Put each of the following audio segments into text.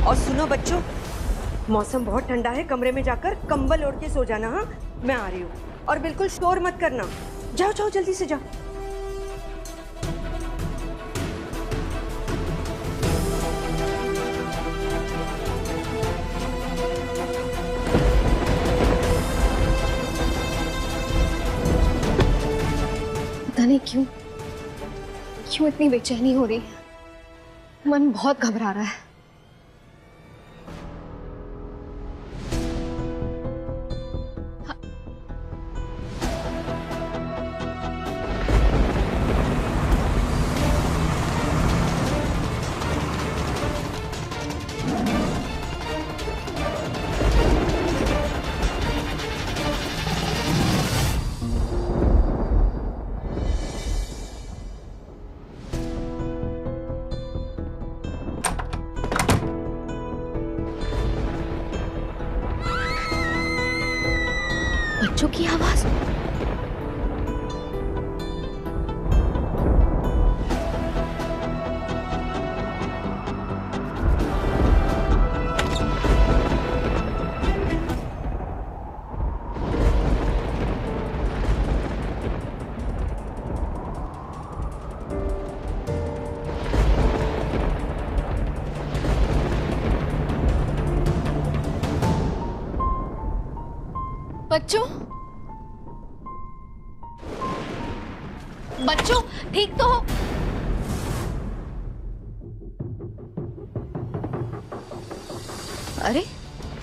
और सुनो बच्चों, मौसम बहुत ठंडा है, कमरे में जाकर कंबल ओढ़ के सो जाना। हाँ, मैं आ रही हूँ। और बिल्कुल शोर मत करना। जाओ जाओ जल्दी से जाओ। पता नहीं क्यों इतनी बेचैनी हो रही है। मन बहुत घबरा रहा है। बच्चों की आवाज। बच्चों ठीक तो हो? अरे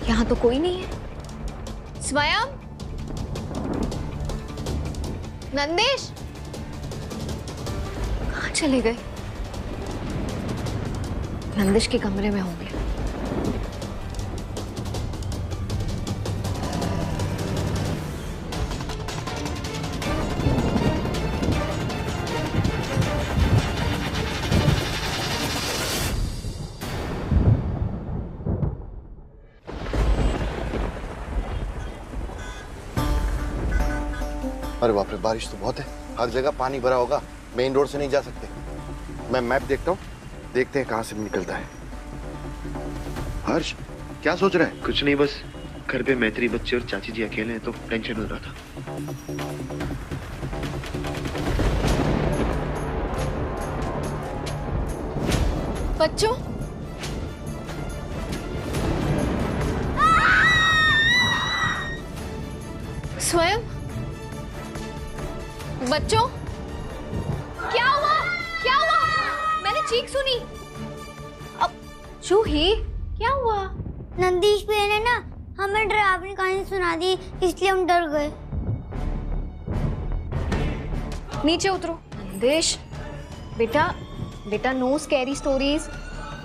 यहाँ तो कोई नहीं है। स्वयं, नंदेश कहाँ चले गए? नंदेश के कमरे में होंगे। अरे बाप रे, बारिश तो बहुत है, हर जगह पानी भरा होगा, मेन रोड से नहीं जा सकते। मैं मैप देखता हूँ, देखते हैं कहाँ से निकलता है। हर्ष क्या सोच रहा है? कुछ नहीं, बस घर पे मैत्री बच्चे और चाची जी अकेले हैं तो टेंशन हो रहा था। बच्चों स्वयं, बच्चों क्या हुआ? क्या हुआ? मैंने चीख सुनी। अब जूही क्या हुआ? नंदीश भैया ने ना हमें डरावनी कहानी सुना दी, इसलिए हम डर गए। नीचे उतरो। नंदेश बेटा नो स्कैरी स्टोरीज।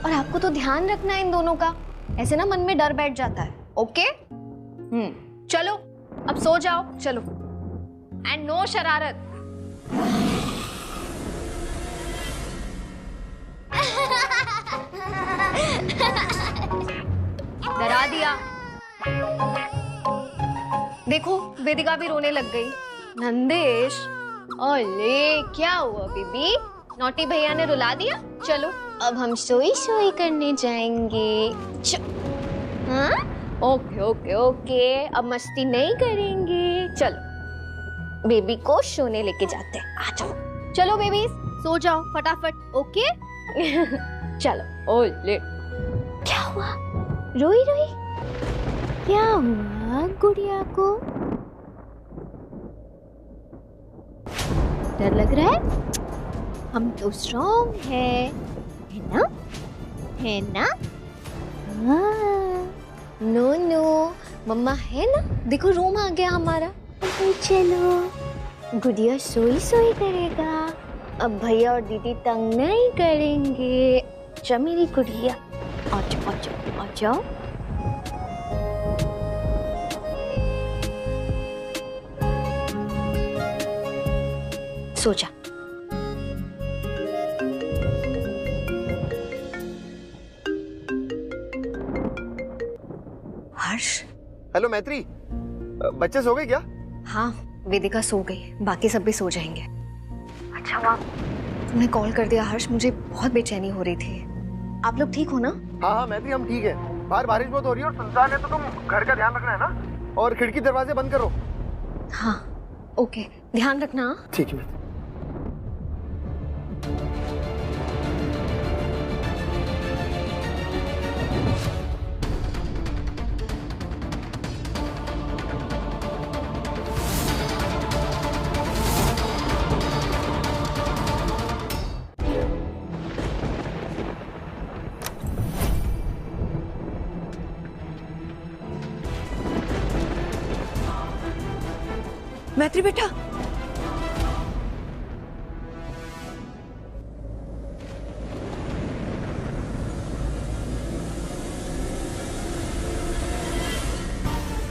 और आपको तो ध्यान रखना है इन दोनों का, ऐसे ना मन में डर बैठ जाता है। ओके? चलो अब सो जाओ, चलो। एंड नो शरारत। डरा दिया। देखो वेदिका भी रोने लग गई। नंदेश, ओले क्या हुआ बेबी? नॉटी भैया ने रुला दिया? चलो अब हम सोई करने जाएंगे। हाँ? ओके ओके ओके, अब मस्ती नहीं करेंगे। चलो बेबी को सोने लेके जाते हैं। आ जाओ, चलो बेबी सो जाओ फटाफट। ओके? चलो। ओले क्या हुआ? रोई? क्या हुआ गुड़िया को? डर लग रहा है? हम तो स्ट्रॉन्ग है ना? हाँ। नो मम्मा है ना? देखो रूम आ गया हमारा। चलो गुड़िया सोई करेगा। अब भैया और दीदी तंग नहीं करेंगे। अच्छा मेरी गुड़िया, आ जाओ। सो जा। हर्ष। हेलो मैत्री, बच्चे सो गए क्या? हाँ वेदिका सो गई, बाकी सब भी सो जाएंगे। अच्छा हुआ तुमने कॉल कर दिया हर्ष, मुझे बहुत बेचैनी हो रही थी। आप लोग ठीक हो ना? हाँ हाँ मैत्री, हम ठीक है। बाहर बारिश बहुत हो रही है और सुनसान है, तो तुम घर का ध्यान रखना है ना, और खिड़की दरवाजे बंद करो। हाँ ओके, ध्यान रखना। ठीक है। मैत्री बेटा,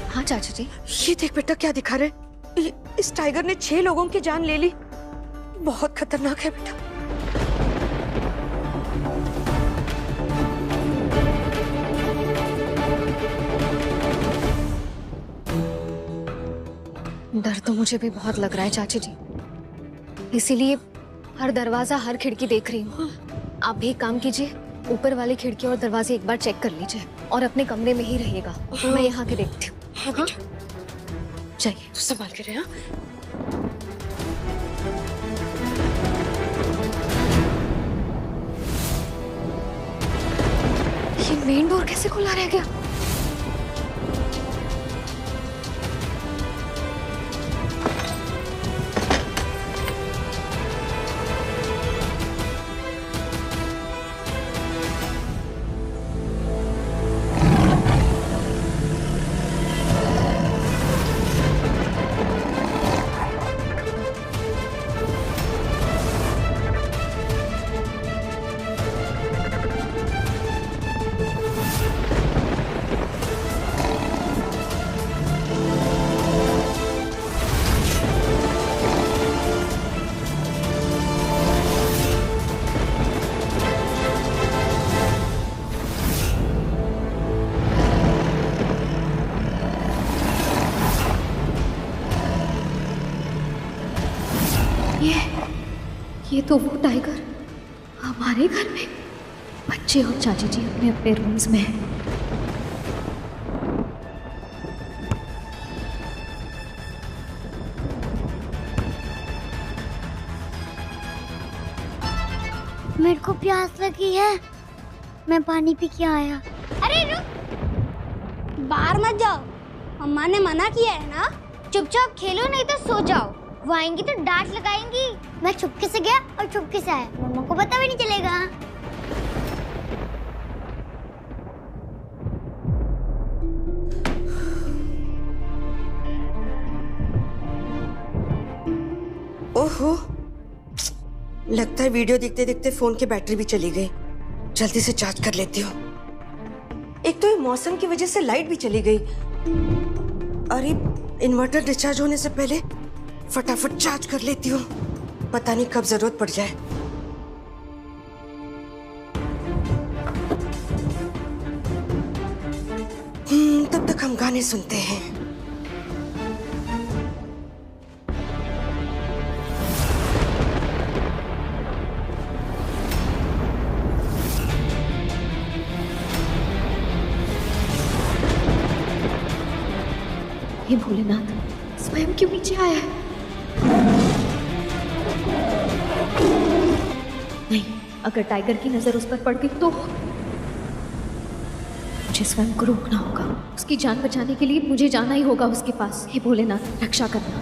हाँ चाचा जी। ये देख बेटा क्या दिखा रहे। इस टाइगर ने 6 लोगों की जान ले ली। बहुत खतरनाक है बेटा। डर तो मुझे भी बहुत लग रहा है चाची जी, इसीलिए हर दरवाजा हर खिड़की देख रही हूँ। आप भी एक काम कीजिए, ऊपर वाली खिड़की और दरवाजे एक बार चेक कर लीजिए और अपने कमरे में ही रहिएगा। मैं यहाँ के देखती हूँ। हाँ बेटा, चाहिए तू संभाल के रहे। ये मेन डोर कैसे खुला रह गया? ये तो वो टाइगर हमारे घर में। बच्चे और चाची जी अपने अपने रूम्स में हैं। मेरे को प्यास लगी है, मैं पानी पी के आया। अरे रुक, बाहर मत जाओ, अम्मा ने मना किया है ना। चुपचाप खेलो नहीं तो सो जाओ, वो आएंगी तो डांट लगाएंगी। मैं चुपके से गया और चुपके से आया, मम्मा को पता भी नहीं चलेगा। ओहो, लगता है वीडियो देखते देखते फोन की बैटरी भी चली गई। जल्दी से चार्ज कर लेती हूँ। एक तो ये मौसम की वजह से लाइट भी चली गई। अरे इन्वर्टर डिस्चार्ज होने से पहले फटाफट चार्ज कर लेती हूँ, पता नहीं कब जरूरत पड़ जाए। तब तक हम गाने सुनते हैं। हे भोलेनाथ, स्वयं क्यों नीचे आया है? नहीं, अगर टाइगर की नजर उस पर पड़ गई तो मुझे स्वयं को रोकना होगा। उसकी जान बचाने के लिए मुझे जाना ही होगा उसके पास। हे भोलेनाथ, रक्षा करना।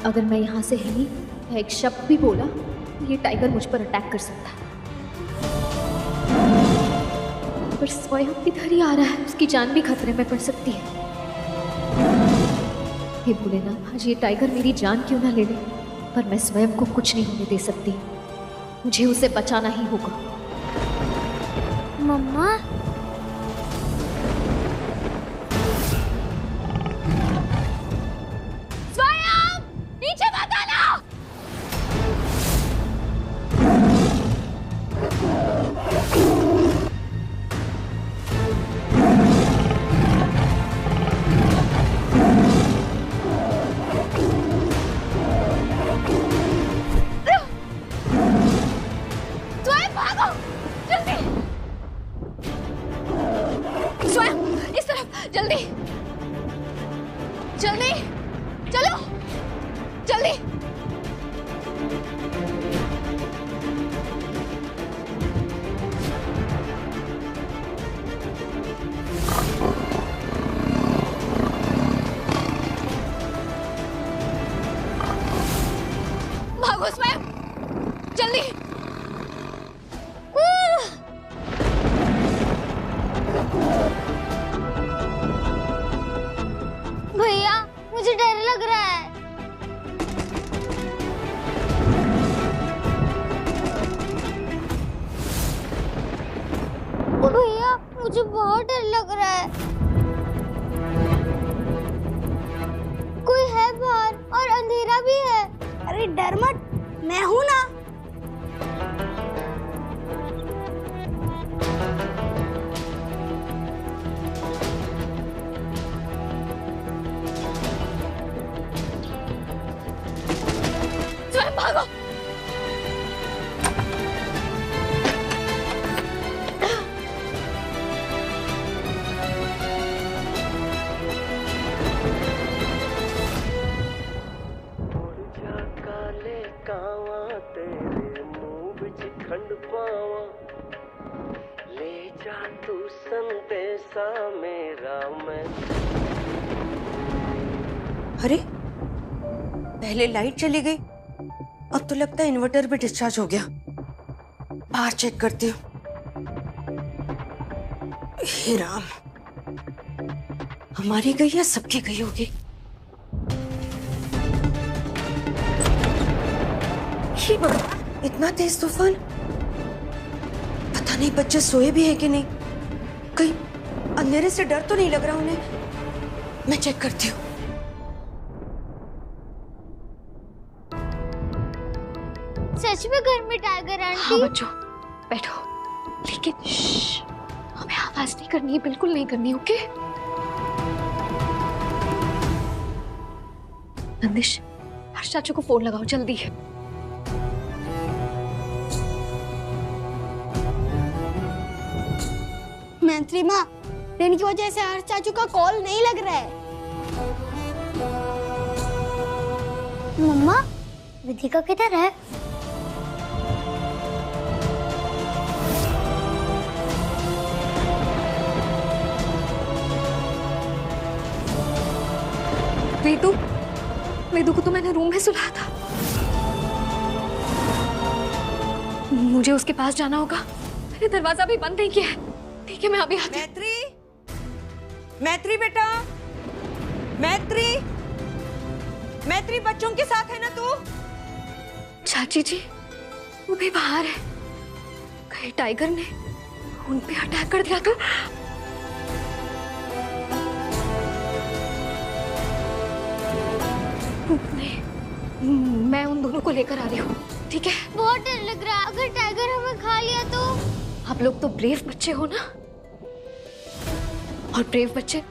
अगर मैं यहाँ से हिली या एक शब्द भी बोला तो ये टाइगर मुझ पर अटैक कर सकता है। पर स्वयं इधर ही आ रहा है, उसकी जान भी खतरे में पड़ सकती है। हे भोलेनाथ, आज ये टाइगर मेरी जान क्यों ना ले ले, पर मैं स्वयं को कुछ नहीं होने दे सकती। मुझे उसे बचाना ही होगा। मम्मा, स्वयं नीचे मत आना। घुस में, जल्दी। भैया मुझे डर लग रहा है। भैया मुझे बहुत डर लग रहा है। कोई है बाहर और अंधेरा भी है। अरे डर मत, मैं हूं ना। स्वयं भागो। तेरे मुंह बिच खंड पावा ले जा तू संदेशा मेरा मैं। अरे पहले लाइट चली गई, अब तो लगता है इन्वर्टर भी डिस्चार्ज हो गया। बाहर चेक करती हूँ। हे राम, हमारी गई या सबकी गई होगी। हे भगवान, इतना तेज तूफान। पता नहीं बच्चे सोए भी हैं कि नहीं। कहीं अंधेरे से डर तो नहीं लग रहा उन्हें। मैं चेक करती हूँ। सच में घर में टाइगर आंटी? हाँ बच्चों, बैठो, लेकिन हमें आवाज नहीं करनी है, बिल्कुल नहीं करनी, ओके? नंदिश, हर्ष चाचू को फोन लगाओ जल्दी। मैत्री माँ, ट्रेन की वजह से हर्ष चाचू का कॉल नहीं लग रहा है। मम्मा, विधिका किधर है? वेदु, वेदु को तो मैंने रूम में सुलाया था। मुझे उसके पास जाना होगा। मैंने दरवाजा भी बंद नहीं किया है। ठीक है, मैं अभी आती हूँ। मैत्री, मैत्री बेटा, मैत्री, मैत्री बच्चों के साथ है ना तू? चाची जी, वो भी बाहर है। कहीं टाइगर ने उन पे अटैक कर दिया तो? मैं उन दोनों को लेकर आ रही हूँ, ठीक है? बहुत डर लग रहा है, अगर टाइगर हमें खा लिया तो? आप लोग तो ब्रेव बच्चे हो ना, और ब्रेव बच्चे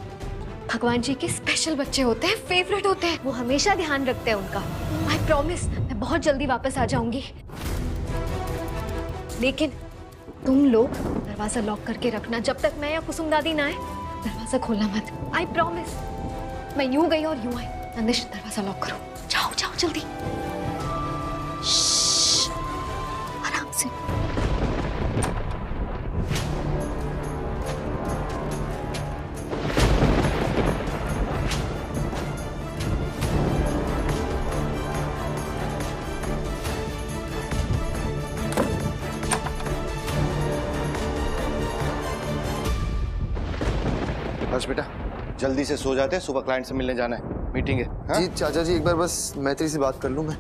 भगवान जी के स्पेशल बच्चे होते हैं, फेवरेट होते हैं। वो हमेशा ध्यान रखते हैं उनका। आई प्रॉमिस, मैं बहुत जल्दी वापस आ जाऊंगी। लेकिन तुम लोग दरवाजा लॉक करके रखना, जब तक मैं या कुसुम दादी ना आए दरवाजा खोलना मत। I promise. मैं यूं गई और यूं आई। नंदिश, दरवाजा लॉक करो। जाओ जाओ जल्दी। आराम से। हर्ष बेटा, जल्दी से सो जाते हैं, सुबह क्लाइंट से मिलने जाना है, मीटिंग है। हाँ? जी चाचा जी, एक बार बस मैत्री से बात कर लूं मैं।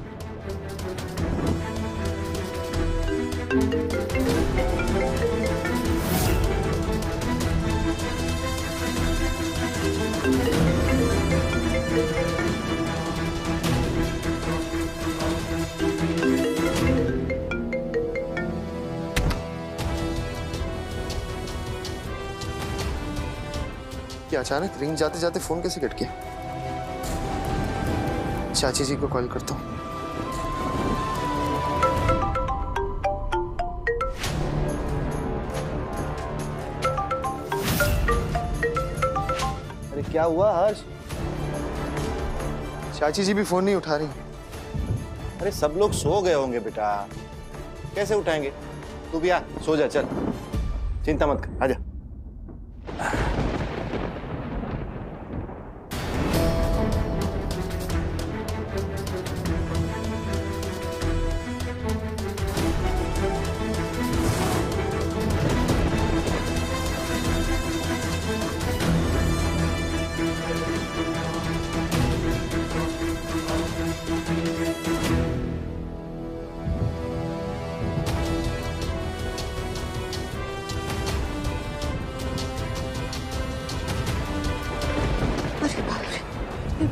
क्या अचानक रिंग जाते जाते फोन कैसे कट गया? चाची जी को कॉल करता हूँ। अरे क्या हुआ हर्ष? चाची जी भी फोन नहीं उठा रही। अरे सब लोग सो गए होंगे बेटा, कैसे उठाएंगे? तू भी आ, सो जा, चल, चिंता मत कर, आजा।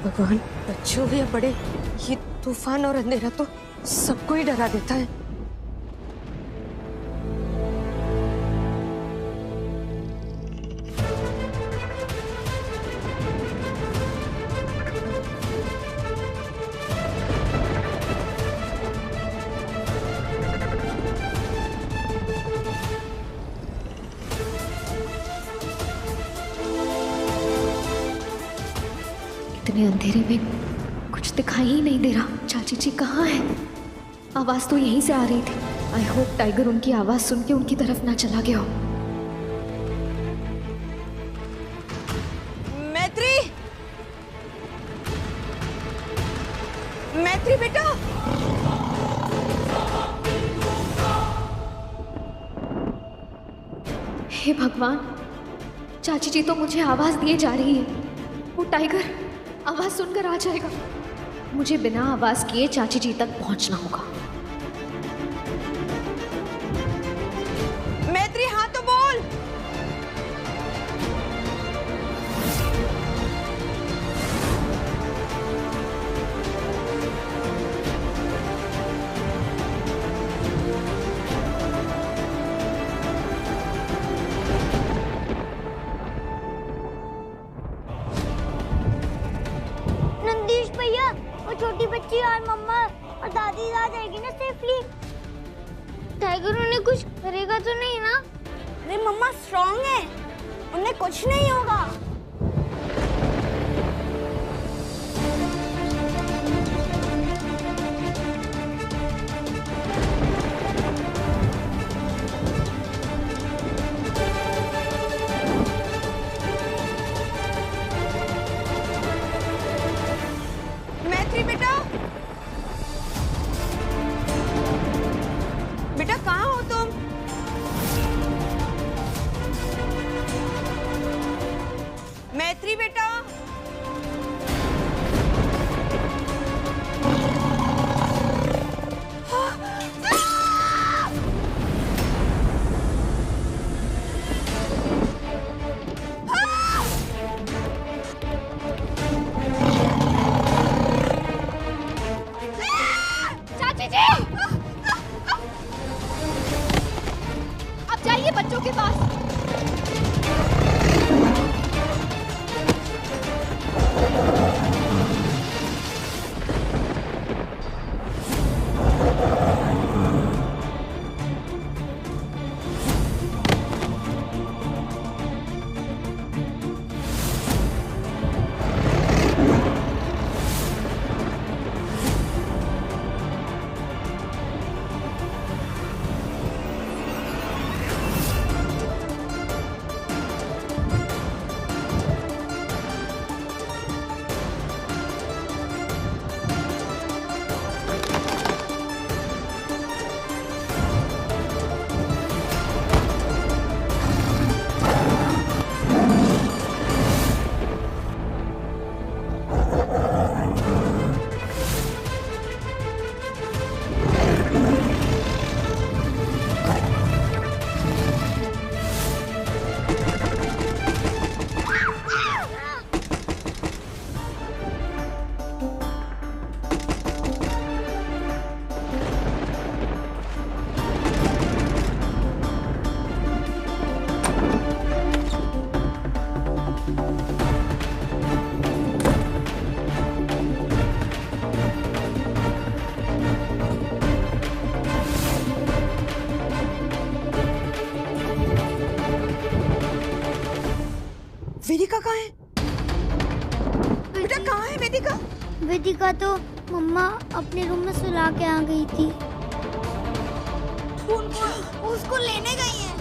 भगवान, बच्चों हो या बड़े, ये तूफान और अंधेरा तो सबको ही डरा देता है। इतने अंधेरे में कुछ दिखाई ही नहीं दे रहा। चाची जी कहाँ है? आवाज तो यहीं से आ रही थी। आई होप टाइगर उनकी आवाज सुन के उनकी तरफ ना चला गया हो। मैत्री, मैत्री बेटा, हे भगवान, चाची जी तो मुझे आवाज दिए जा रही है। वो टाइगर आवाज सुनकर आ जाएगा। मुझे बिना आवाज किए चाची जी तक पहुंचना होगा। मैत्री हाँ तो बोल। नंदीश भैया, वो छोटी बच्ची और मम्मा और दादी आ जाएगी ना सेफली? टाइगर उन्हें कुछ करेगा तो नहीं ना? अरे मम्मा स्ट्रांग है, उन्हें कुछ नहीं होगा। मैत्री बेटा, बेटा कहाँ हो तुम? मैत्री बेटा, चाची जी, अब जाइए बच्चों के पास। वेदिका कहाँ है? बेटा कहाँ है वेदिका? वेदिका तो मम्मा अपने रूम में सुला के आ गई थी। उसको लेने गई है।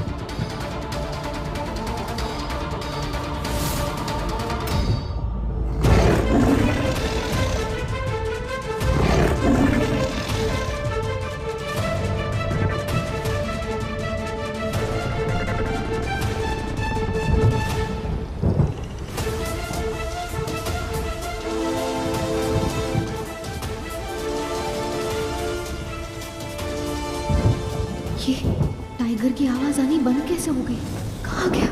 ये टाइगर की आवाज आनी बंद कैसे हो गई? कहाँ गया?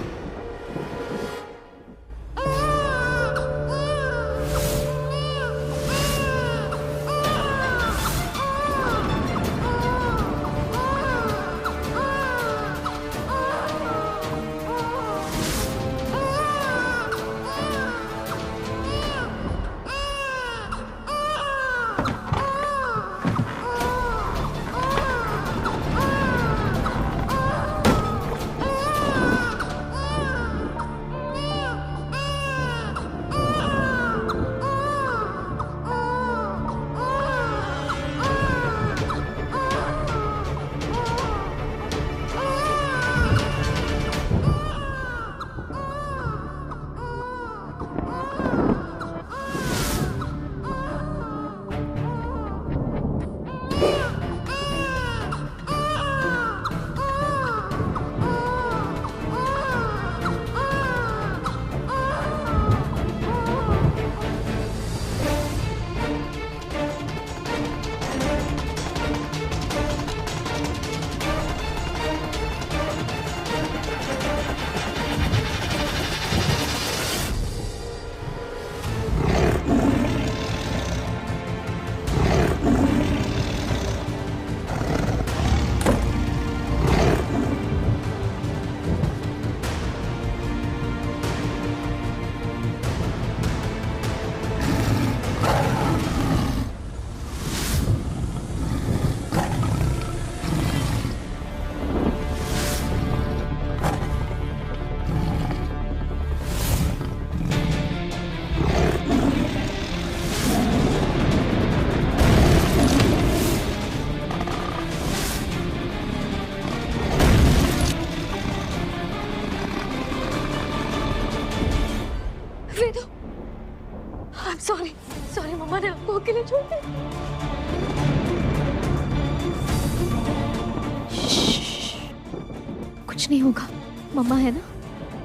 नहीं होगा, मम्मा है ना,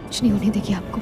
कुछ नहीं होने देगी आपको।